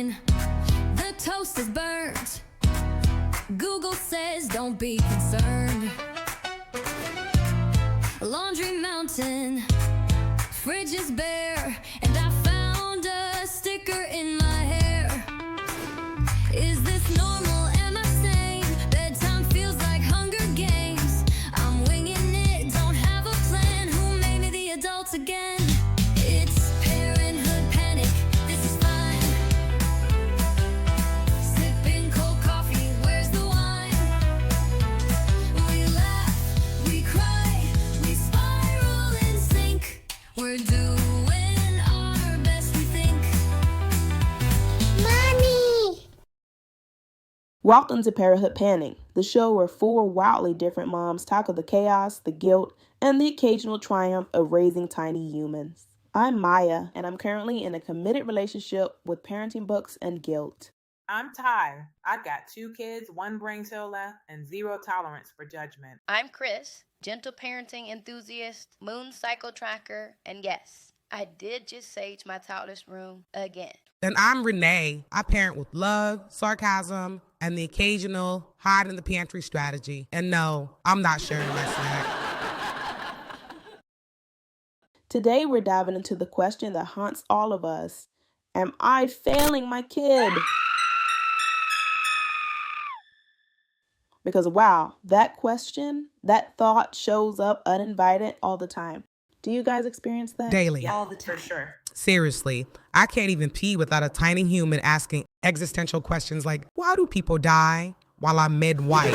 mountain. The toast is burnt. Google says don't be concerned. Laundry mountain. Fridge is bare. And I found a sticker in my hair. Is this normal? Am I sane? Bedtime feels like Hunger Games. I'm winging it. Don't have a plan. Who made me the adult again? It's Parenthood Panic. This is fine. Sipping cold coffee. Where's the wine? We laugh. We cry. We spiral and sink. We're doing our best, we think. Mommy! Welcome to Parenthood Panic, the show where four wildly different moms tackle the chaos, the guilt, and the occasional triumph of raising tiny humans. I'm Maya, and I'm currently in a committed relationship with parenting books and guilt. I'm Ty. I got 2 kids, 1 brain cell left, and 0 tolerance for judgment. I'm Chris, gentle parenting enthusiast, moon cycle tracker, and yes, I did just sage my toddler's room again. And I'm Renee. I parent with love, sarcasm, and the occasional hide in the pantry strategy. And no, I'm not sharing my snack. Today we're diving into the question that haunts all of us. Am I failing my kid? Because wow, that question, that thought shows up uninvited all the time. Do you guys experience that? Daily. All the time. For sure. Seriously, I can't even pee without a tiny human asking existential questions like, why do people die while I'm mid-wipe?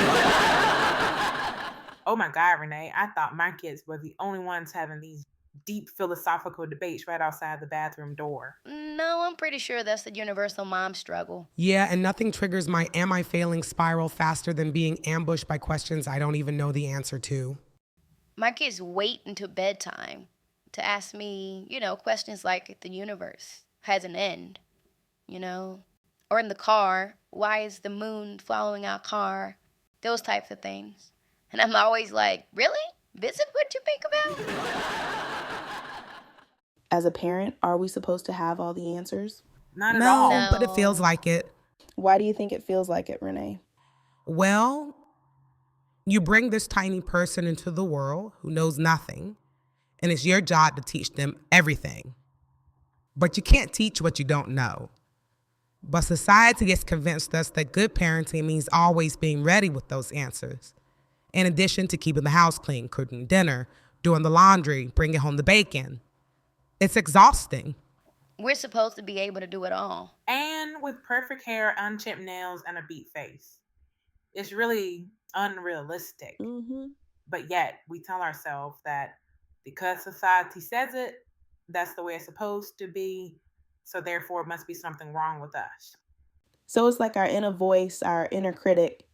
Oh my God, Renee. I thought my kids were the only ones having these deep philosophical debates right outside the bathroom door. No, I'm pretty sure that's the universal mom struggle. Yeah, and nothing triggers my am I failing spiral faster than being ambushed by questions I don't even know the answer to. My kids wait until bedtime to ask me, questions like if the universe has an end, or in the car, why is the moon following our car? Those types of things. And I'm always like, really? This is what you think about? As a parent, are we supposed to have all the answers? Not at all. No. But it feels like it. Why do you think it feels like it, Renee? Well, you bring this tiny person into the world who knows nothing, and it's your job to teach them everything. But you can't teach what you don't know. But society has convinced us that good parenting means always being ready with those answers. In addition to keeping the house clean, cooking dinner, doing the laundry, bringing home the bacon. It's exhausting. We're supposed to be able to do it all. And with perfect hair, unchipped nails, and a beat face. It's really unrealistic. Mm-hmm. But yet, we tell ourselves that because society says it, that's the way it's supposed to be. So therefore, it must be something wrong with us. So it's like our inner voice, our inner critic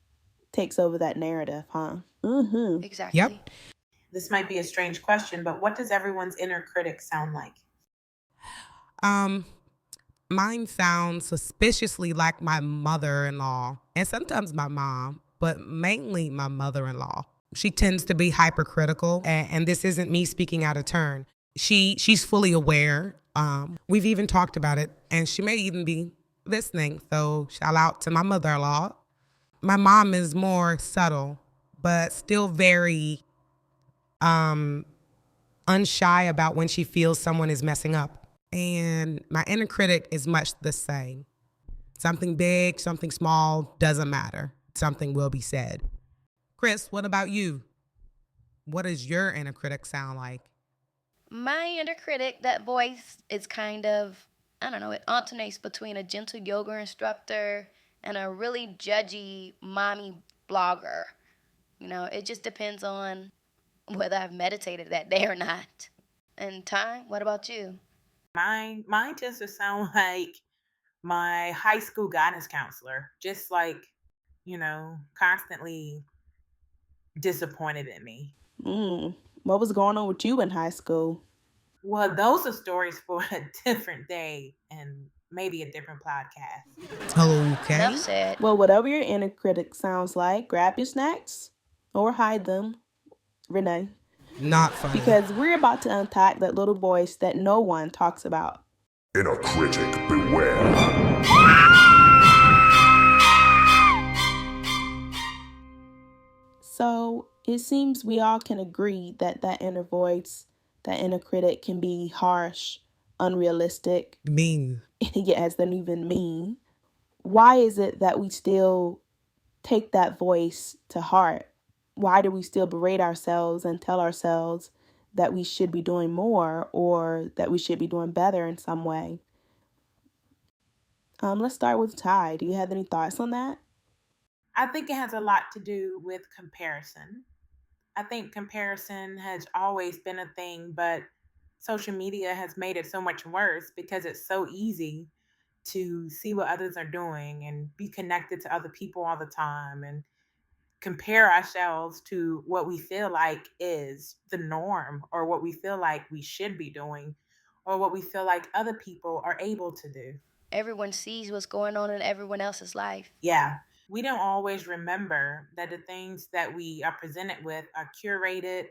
takes over that narrative, huh? Mm-hmm. Exactly. Yep. This might be a strange question, but what does everyone's inner critic sound like? Mine sounds suspiciously like my mother-in-law and sometimes my mom, but mainly my mother-in-law. She tends to be hypercritical, and this isn't me speaking out of turn. She's fully aware. We've even talked about it, and she may even be listening. So shout out to my mother-in-law. My mom is more subtle, but still very unshy about when she feels someone is messing up. And my inner critic is much the same. Something big, something small, doesn't matter. Something will be said. Chris, what about you? What does your inner critic sound like? My inner critic, that voice is kind of, it alternates between a gentle yoga instructor and a really judgy mommy blogger. It just depends on whether I've meditated that day or not. And Ty, what about you? Mine tends to sound like my high school guidance counselor, just like, constantly disappointed in me. What was going on with you in high school? Well, those are stories for a different day and maybe a different podcast. Okay. Enough said. Well, whatever your inner critic sounds like, grab your snacks or hide them, Renee. Not funny. Because we're about to unpack that little voice that no one talks about. Inner critic, beware. So it seems we all can agree that that inner voice, that inner critic can be harsh, unrealistic. Mean. Yeah, as they're even mean. Why is it that we still take that voice to heart? Why do we still berate ourselves and tell ourselves that we should be doing more or that we should be doing better in some way? Let's start with Ty. Do you have any thoughts on that? I think it has a lot to do with comparison. I think comparison has always been a thing, but social media has made it so much worse because it's so easy to see what others are doing and be connected to other people all the time and compare ourselves to what we feel like is the norm or what we feel like we should be doing or what we feel like other people are able to do. Everyone sees what's going on in everyone else's life. Yeah. We don't always remember that the things that we are presented with are curated,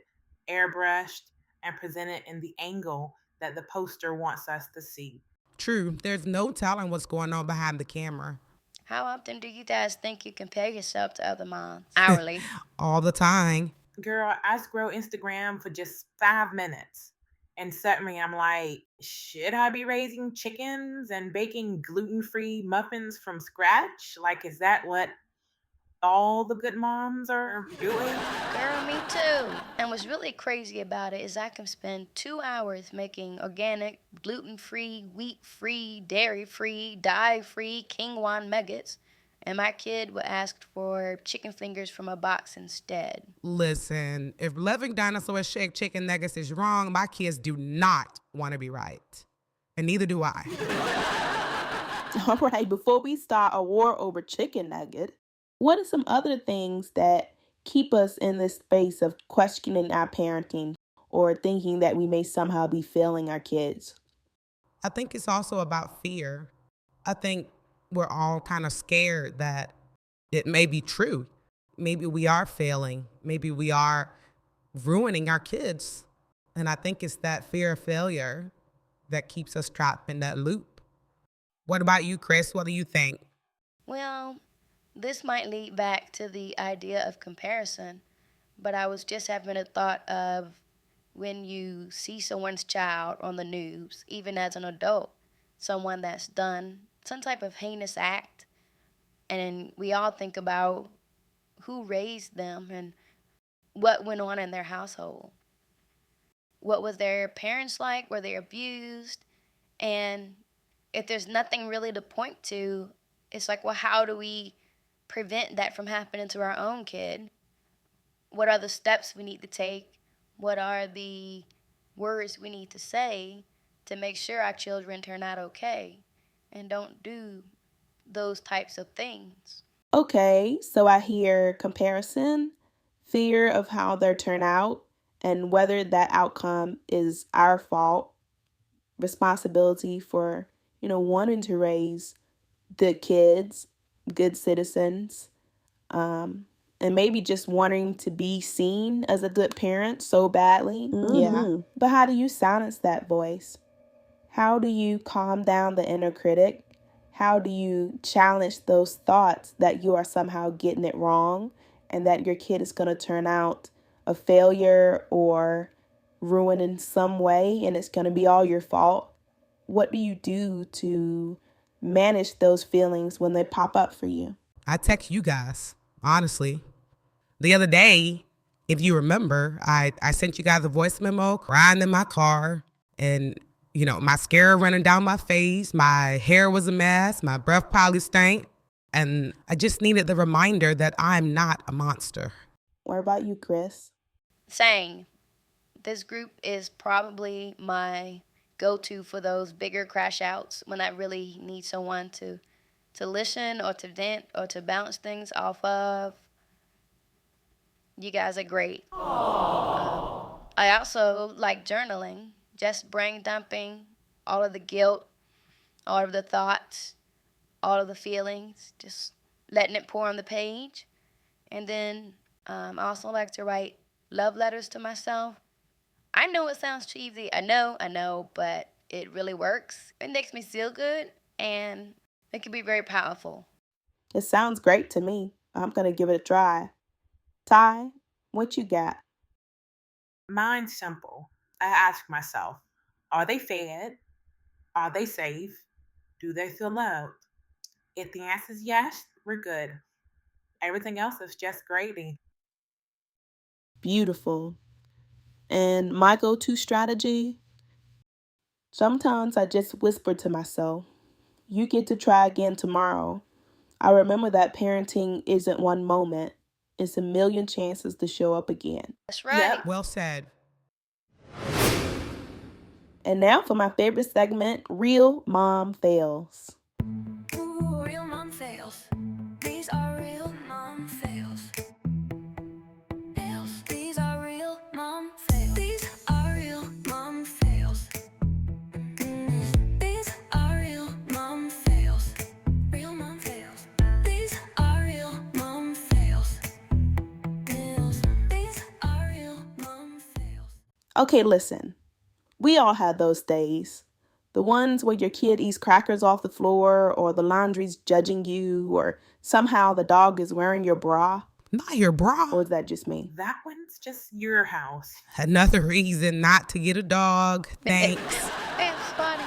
airbrushed, and presented in the angle that the poster wants us to see. True, there's no telling what's going on behind the camera. How often do you guys think you compare yourself to other moms? Hourly. All the time. Girl, I scroll Instagram for just 5 minutes. And suddenly I'm like, should I be raising chickens and baking gluten free muffins from scratch? Like, is that what all the good moms are doing? Girl, me too. And what's really crazy about it is I can spend 2 hours making organic, gluten-free, wheat-free, dairy-free, dye-free quinoa nuggets, and my kid would ask for chicken fingers from a box instead. Listen, if loving dinosaur shaped chicken nuggets is wrong, my kids do not want to be right. And neither do I. All right, before we start a war over chicken nugget, what are some other things that keep us in this space of questioning our parenting or thinking that we may somehow be failing our kids? I think it's also about fear. I think we're all kind of scared that it may be true. Maybe we are failing. Maybe we are ruining our kids. And I think it's that fear of failure that keeps us trapped in that loop. What about you, Chris? What do you think? Well, this might lead back to the idea of comparison, but I was just having a thought of when you see someone's child on the news, even as an adult, someone that's done some type of heinous act, and we all think about who raised them and what went on in their household. What was their parents like? Were they abused? And if there's nothing really to point to, it's like, well, how do we prevent that from happening to our own kid? What are the steps we need to take? What are the words we need to say to make sure our children turn out okay and don't do those types of things? Okay, so I hear comparison, fear of how they'll turn out, and whether that outcome is our fault, responsibility for, wanting to raise good kids, good citizens, and maybe just wanting to be seen as a good parent so badly. Yeah. But how do you silence that voice? How do you calm down the inner critic? How do you challenge those thoughts that you are somehow getting it wrong and that your kid is going to turn out a failure or ruined in some way and it's going to be all your fault? What do you do to manage those feelings when they pop up for you? I text you guys, honestly. The other day, if you remember, I sent you guys a voice memo crying in my car and, mascara running down my face. My hair was a mess. My breath probably stank. And I just needed the reminder that I'm not a monster. What about you, Chris? Saying, this group is probably my go-to for those bigger crash outs when I really need someone to listen or to vent or to bounce things off of. You guys are great. I also like journaling, just brain dumping all of the guilt, all of the thoughts, all of the feelings, just letting it pour on the page. And then I also like to write love letters to myself. I know it sounds cheesy. I know, but it really works. It makes me feel good, and it can be very powerful. It sounds great to me. I'm going to give it a try. Ty, what you got? Mine's simple. I ask myself, are they fed? Are they safe? Do they feel loved? If the answer is yes, we're good. Everything else is just gravy. Beautiful. And my go-to strategy? Sometimes I just whisper to myself, you get to try again tomorrow. I remember that parenting isn't one moment. It's a million chances to show up again. That's right. Yep. Well said. And now for my favorite segment, Real Mom Fails. Ooh, real mom fails. These are real mom fails. Fails. These are real mom fails. These are real mom fails. These are real mom fails. Real mom fails. These are real mom fails. These are real mom fails. Okay, listen. We all have those days. The ones where your kid eats crackers off the floor, or the laundry's judging you, or somehow the dog is wearing your bra. Not your bra. Or is that just me? That one's just your house. Another reason not to get a dog. Thanks. It's funny.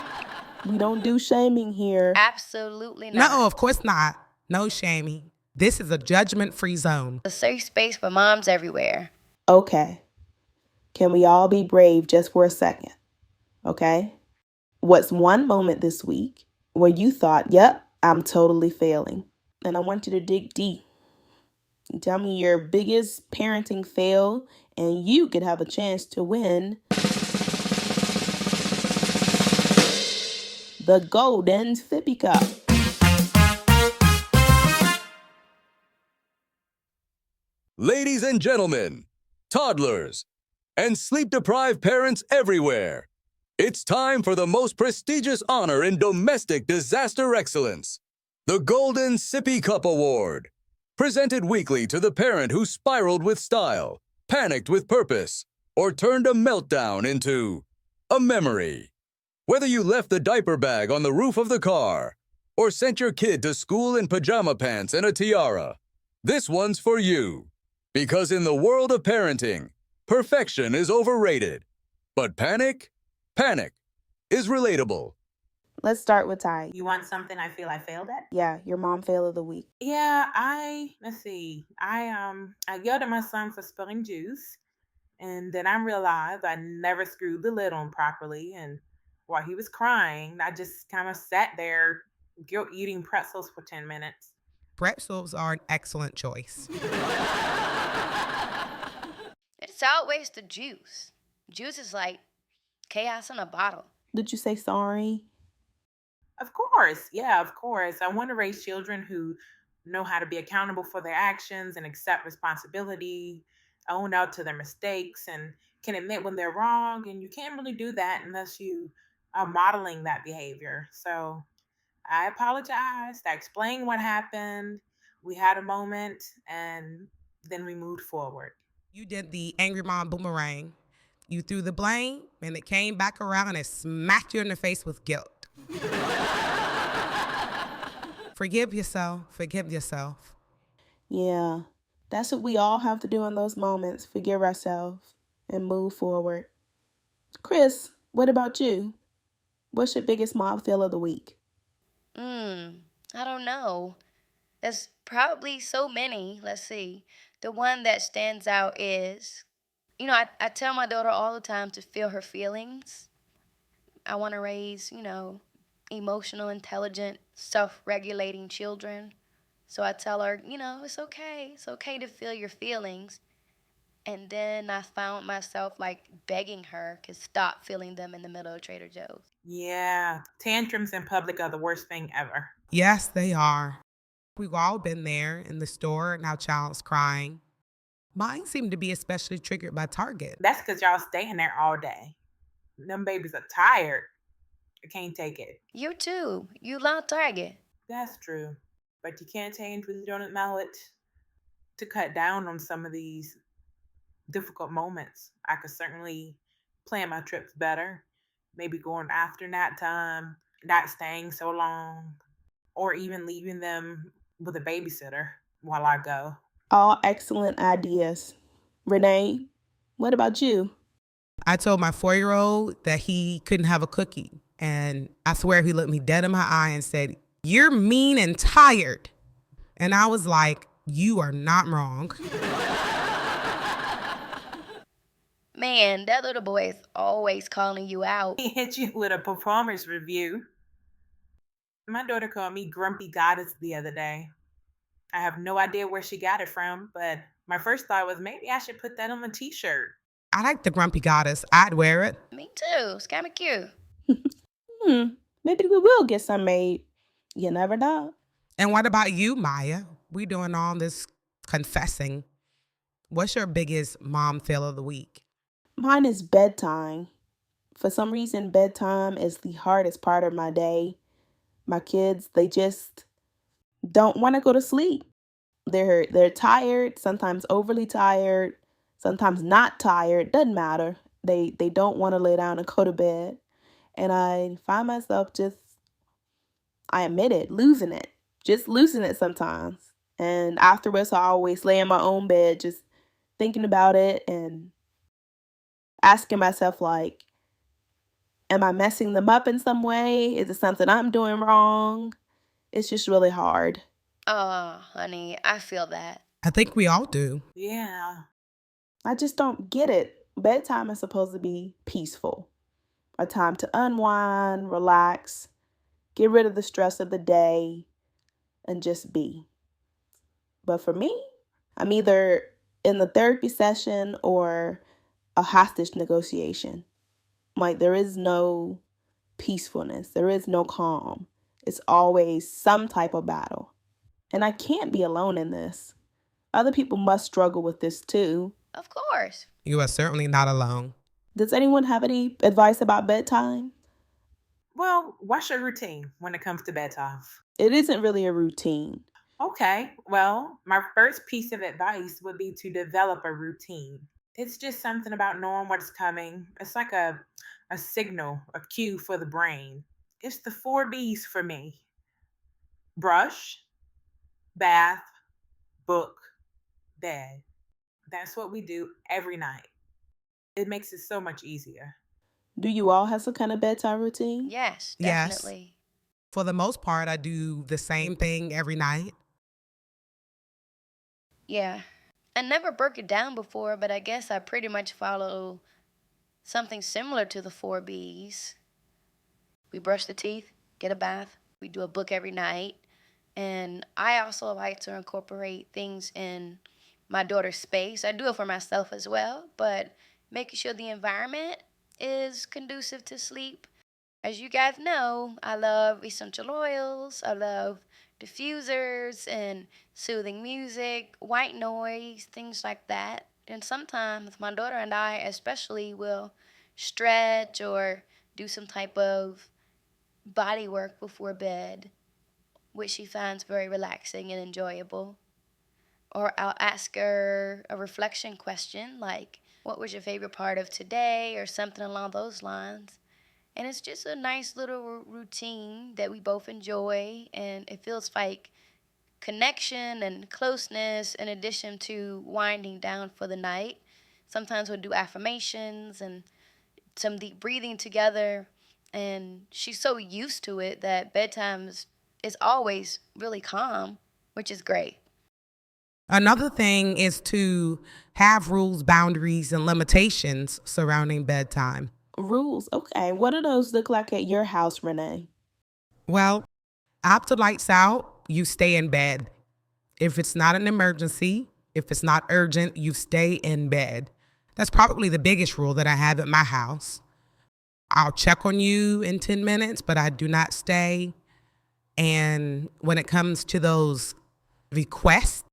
We don't do shaming here. Absolutely not. No, of course not. No shaming. This is a judgment-free zone. A safe space for moms everywhere. Okay. Can we all be brave just for a second? Okay? What's one moment this week where you thought, yep, I'm totally failing? And I want you to dig deep. Tell me your biggest parenting fail, and you could have a chance to win the Golden Sippy Cup. Ladies and gentlemen, toddlers, and sleep-deprived parents everywhere, it's time for the most prestigious honor in domestic disaster excellence, the Golden Sippy Cup Award, presented weekly to the parent who spiraled with style, panicked with purpose, or turned a meltdown into a memory. Whether you left the diaper bag on the roof of the car or sent your kid to school in pajama pants and a tiara, this one's for you. Because in the world of parenting, perfection is overrated, but panic is relatable. Let's start with Ty. You want something I feel I failed at? Yeah, your mom fail of the week. Yeah, let's see. I yelled at my son for spilling juice, and then I realized I never screwed the lid on properly, and while he was crying, I just kind of sat there guilt eating pretzels for 10 minutes. Pretzels are an excellent choice. It's outweighs the juice. Juice is like chaos in a bottle. Did you say sorry? Of course. Yeah, of course. I want to raise children who know how to be accountable for their actions and accept responsibility, own up to their mistakes, and can admit when they're wrong. And you can't really do that unless you are modeling that behavior. So I apologized. I explained what happened. We had a moment, and then we moved forward. You did the angry mom boomerang. You threw the blame, and it came back around and smacked you in the face with guilt. Forgive yourself. Forgive yourself. Yeah, that's what we all have to do in those moments. Forgive ourselves and move forward. Chris, what about you? What's your biggest mom fail of the week? I don't know. There's probably so many. Let's see. The one that stands out is, I tell my daughter all the time to feel her feelings. I want to raise, emotional, intelligent, self-regulating children. So I tell her, it's okay. It's okay to feel your feelings. And then I found myself like begging her to stop feeling them in the middle of Trader Joe's. Yeah, tantrums in public are the worst thing ever. Yes, they are. We've all been there in the store and our child's crying. Mine seem to be especially triggered by Target. That's because y'all staying there all day. Them babies are tired. I can't take it. You too. You love Target. That's true. But you can't change what you don't allow it to cut down on some of these difficult moments. I could certainly plan my trips better, maybe going after nap time, not staying so long, or even leaving them with a babysitter while I go. All excellent ideas. Renee, what about you? I told my 4-year-old that he couldn't have a cookie. And I swear he looked me dead in my eye and said, "You're mean and tired." And I was like, "You are not wrong." Man, that little boy is always calling you out. He hit you with a performance review. My daughter called me Grumpy Goddess the other day. I have no idea where she got it from, but my first thought was maybe I should put that on a t-shirt. I like the Grumpy Goddess. I'd wear it. Me too. It's kind of cute. Maybe we will get some made. You never know. And what about you, Maya? We doing all this confessing. What's your biggest mom fail of the week? Mine is bedtime. For some reason, bedtime is the hardest part of my day. My kids, they just don't want to go to sleep. They're tired, sometimes overly tired, sometimes not tired, doesn't matter. They don't want to lay down and go to bed. And I find myself just, I admit it, losing it. Just losing it sometimes. And afterwards, I always lay in my own bed just thinking about it and asking myself, like, am I messing them up in some way? Is it something I'm doing wrong? It's just really hard. Oh, honey, I feel that. I think we all do. Yeah. I just don't get it. Bedtime is supposed to be peaceful, a time to unwind, relax, get rid of the stress of the day, and just be. But for me, I'm either in the therapy session or a hostage negotiation. Like, there is no peacefulness, there is no calm. It's always some type of battle. And I can't be alone in this. Other people must struggle with this too. Of course. You are certainly not alone. Does anyone have any advice about bedtime? Well, what's your routine when it comes to bedtime? It isn't really a routine. Okay, well, my first piece of advice would be to develop a routine. It's just something about knowing what's coming. It's like a signal, a cue for the brain. It's the 4 B's for me: brush, bath, book, bed. That's what we do every night. It makes it so much easier. Do you all have some kind of bedtime routine? Yes, Yes. definitely. For the most part, I do the same thing every night. Yeah. I never broke it down before, but I guess I pretty much follow something similar to the 4 B's. We brush the teeth, get a bath, we do a book every night. And I also like to incorporate things in my daughter's space. I do it for myself as well, but making sure the environment is conducive to sleep. As you guys know, I love essential oils, I love diffusers and soothing music, white noise, things like that. And sometimes my daughter and I especially will stretch or do some type of body work before bed, which she finds very relaxing and enjoyable. Or I'll ask her a reflection question like, what was your favorite part of today, or something along those lines. And it's just a nice little routine that we both enjoy, and it feels like connection and closeness in addition to winding down for the night. Sometimes we'll do affirmations and some deep breathing together, and she's so used to it that bedtime is always really calm, which is great. Another thing is to have rules, boundaries, and limitations surrounding bedtime. Rules. Okay. What do those look like at your house, Renee? Well, after lights out, you stay in bed. If it's not an emergency, if it's not urgent, you stay in bed. That's probably the biggest rule that I have at my house. I'll check on you in 10 minutes, but I do not stay. And when it comes to those requests,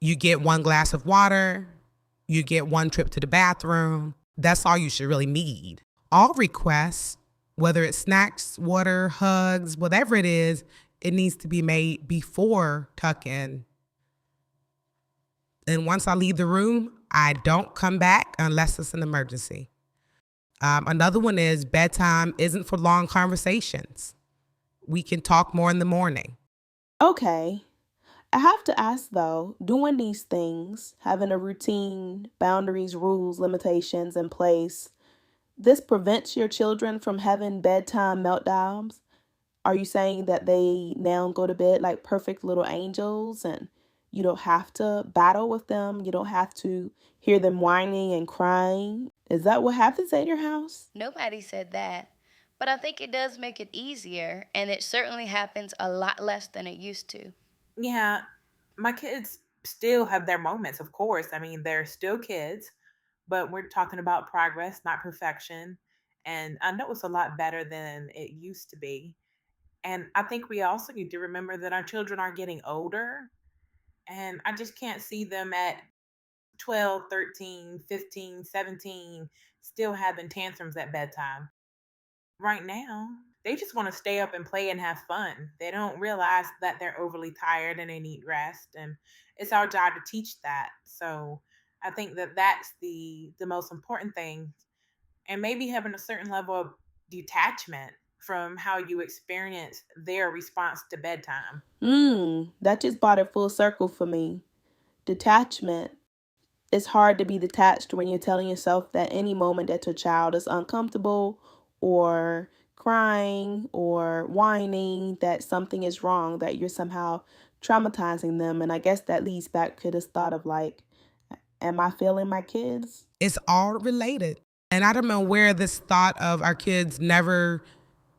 you get 1 glass of water, you get 1 trip to the bathroom. That's all you should really need. All requests, whether it's snacks, water, hugs, whatever it is, it needs to be made before tuck-in. And once I leave the room, I don't come back unless it's an emergency. Another one is bedtime isn't for long conversations. We can talk more in the morning. Okay. I have to ask though, doing these things, having a routine, boundaries, rules, limitations in place, this prevents your children from having bedtime meltdowns? Are you saying that they now go to bed like perfect little angels and you don't have to battle with them? You don't have to hear them whining and crying? Is that what happens at your house? Nobody said that. But I think it does make it easier, and it certainly happens a lot less than it used to. Yeah, my kids still have their moments, of course. I mean, they're still kids, but we're talking about progress, not perfection. And I know it's a lot better than it used to be. And I think we also need to remember that our children are getting older. And I just can't see them at 12, 13, 15, 17, still having tantrums at bedtime. Right now, they just want to stay up and play and have fun. They don't realize that they're overly tired and they need rest. And it's our job to teach that. So I think that that's the most important thing. And maybe having a certain level of detachment from how you experience their response to bedtime. That just brought it full circle for me. Detachment. It's hard to be detached when you're telling yourself that any moment that your child is uncomfortable or crying or whining, that something is wrong, that you're somehow traumatizing them. And I guess that leads back to this thought of like, am I failing my kids? It's all related. And I don't know where this thought of our kids never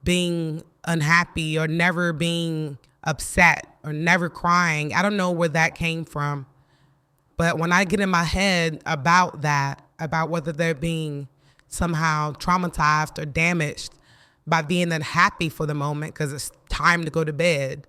being unhappy or never being upset or never crying, I don't know where that came from. But when I get in my head about that, about whether they're being somehow traumatized or damaged by being unhappy for the moment because it's time to go to bed,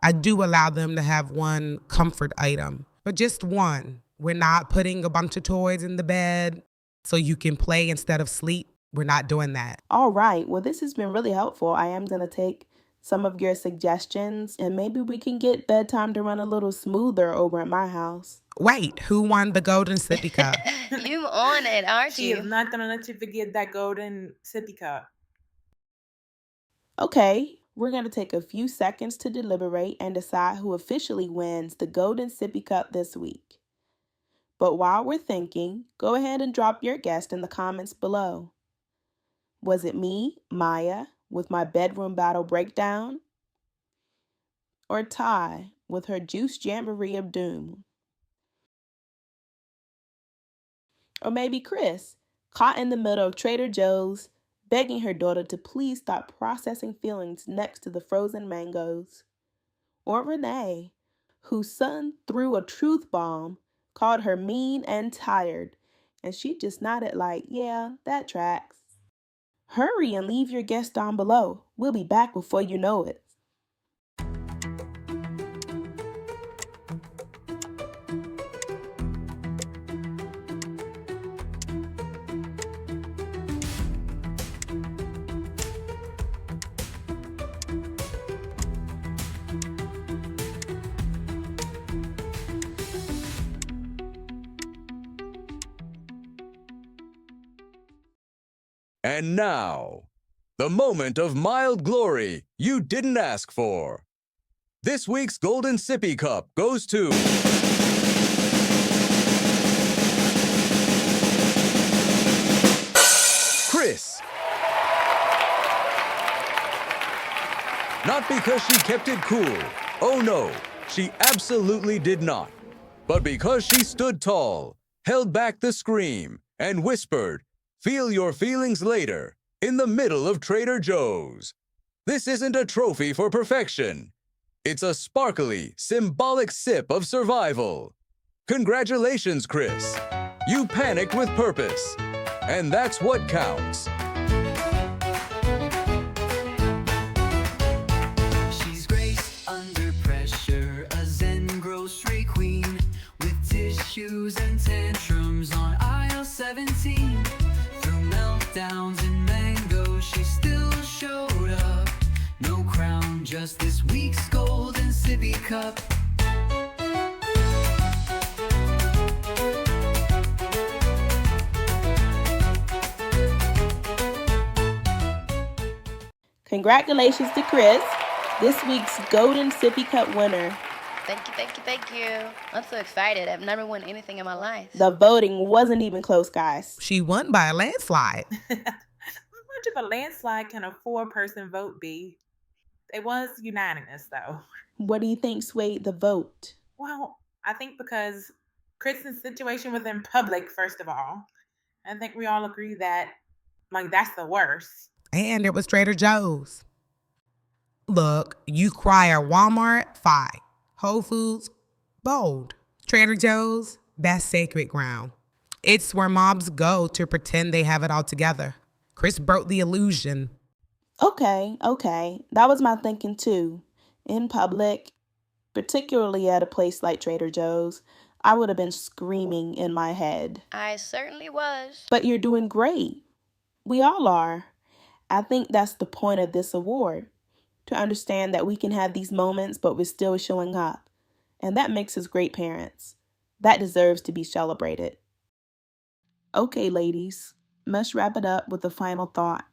I do allow them to have one comfort item, but just one. We're not putting a bunch of toys in the bed so you can play instead of sleep. We're not doing that. All right. Well, this has been really helpful. I am going to take some of your suggestions and maybe we can get bedtime to run a little smoother over at my house. Wait, who won the Golden Sippy Cup? You on it, aren't She you? is not going to let you forget that golden sippy cup. Okay, we're going to take a few seconds to deliberate and decide who officially wins the Golden Sippy Cup this week. But while we're thinking, go ahead and drop your guess in the comments below. Was it me, Maya, with my bedroom battle breakdown? Or Ty, with her juice jamboree of doom? Or maybe Chris, caught in the middle of Trader Joe's, begging her daughter to please stop processing feelings next to the frozen mangoes? Or Renee, whose son threw a truth bomb, called her mean and tired, and she just nodded like, yeah, that tracks. Hurry and leave your guess down below. We'll be back before you know it. And now, the moment of mild glory you didn't ask for. This week's Golden Sippy Cup goes to Chris. Not because she kept it cool. Oh no, she absolutely did not. But because she stood tall, held back the scream, and whispered, "Feel your feelings later," in the middle of Trader Joe's. This isn't a trophy for perfection. It's a sparkly, symbolic sip of survival. Congratulations, Chris. You panicked with purpose. And that's what counts. She's grace under pressure, a Zen grocery queen with tissues and tantrums on aisle 17. Through meltdowns and mangoes, she still showed up. No crown, just this week's Golden Sippy Cup. Congratulations to Chris, this week's Golden Sippy Cup winner. Thank you, thank you, thank you. I'm so excited. I've never won anything in my life. The voting wasn't even close, guys. She won by a landslide. How much of a landslide can a 4-person vote be? It was unanimous, though. What do you think swayed the vote? Well, I think because Kristen's situation was in public, first of all. I think we all agree that, that's the worst. And it was Trader Joe's. Look, you cry at Walmart, fine. Whole Foods, bold. Trader Joe's, that's sacred ground. It's where mobs go to pretend they have it all together. Chris broke the illusion. Okay. That was my thinking too. In public, particularly at a place like Trader Joe's, I would have been screaming in my head. I certainly was. But you're doing great. We all are. I think that's the point of this award. To understand that we can have these moments, but we're still showing up. And that makes us great parents. That deserves to be celebrated. Okay, ladies, let's wrap it up with a final thought.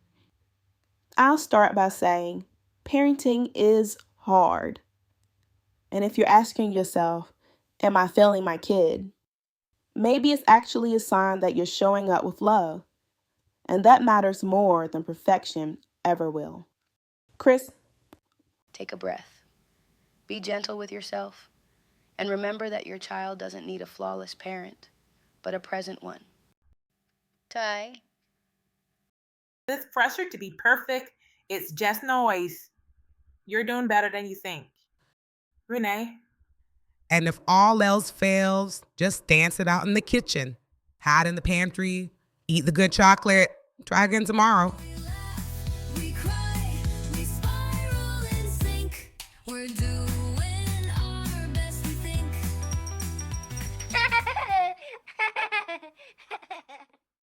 I'll start by saying, parenting is hard. And if you're asking yourself, am I failing my kid? Maybe it's actually a sign that you're showing up with love. And that matters more than perfection ever will. Chris? Take a breath. Be gentle with yourself. And remember that your child doesn't need a flawless parent, but a present one. Ty? This pressure to be perfect, it's just noise. You're doing better than you think. Renee? And if all else fails, just dance it out in the kitchen. Hide in the pantry, eat the good chocolate. Try again tomorrow. We cry, we spiral in sync. We're doing